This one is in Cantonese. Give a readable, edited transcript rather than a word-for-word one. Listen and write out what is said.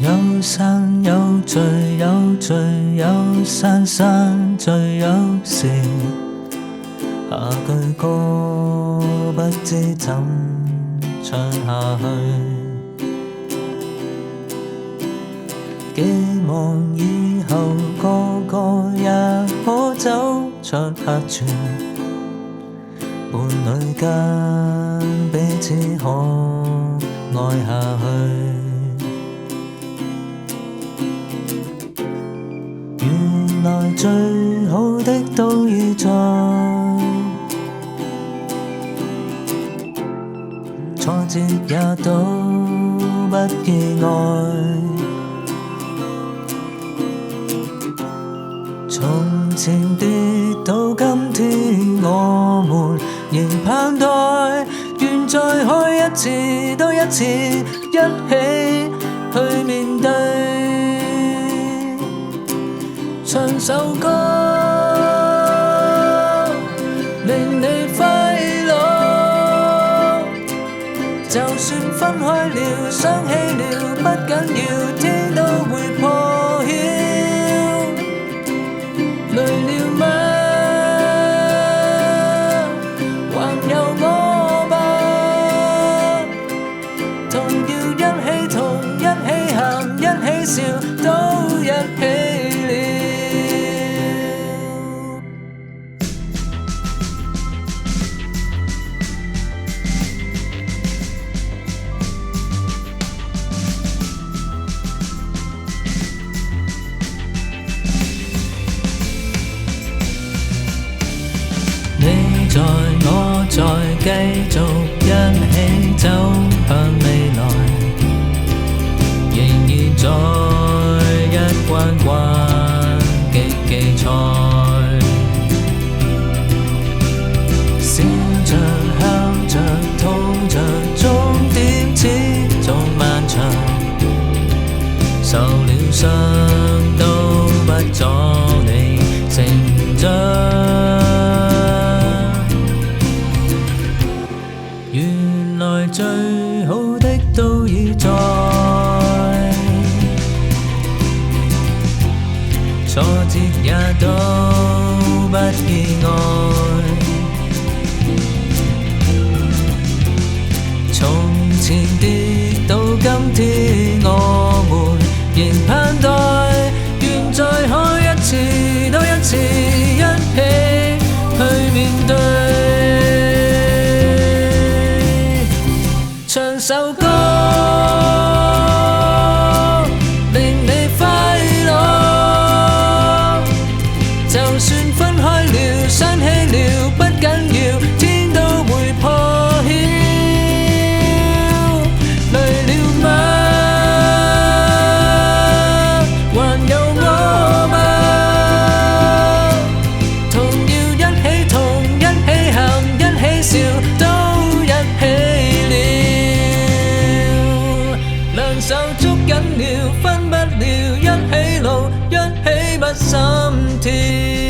有山有聚有聚有散散聚有時，下句歌不知怎唱下去，寄望以後個個也可走出客船，伴侶間彼此可愛下去。原來最好的都已在，挫折也都不意外。從前跌到今天，我們仍盼待，願再開一次多一次，一起去面對。唱首歌令你快樂，就算分開了傷氣了不緊要，天都會破曉。累了嗎？還有我吧，同要一起痛一起喊一起笑都一起了。你在我在繼續一起走向未來，仍然在一關關極技賽，笑着喊着痛着，終點始終漫長，受了傷都不阻你成長。原來最好的都已在，挫折也都不意外。從前跌到今天，我們仍盼待，願再開一次多一次，一起去面對。唱首歌令你快樂，就算分開了傷氣了不緊要，天都會破曉。累了嗎？還有我嗎？同要一起痛一起喊一起笑都一起了。兩手捉緊了，分不了，一起路，一起不心跳。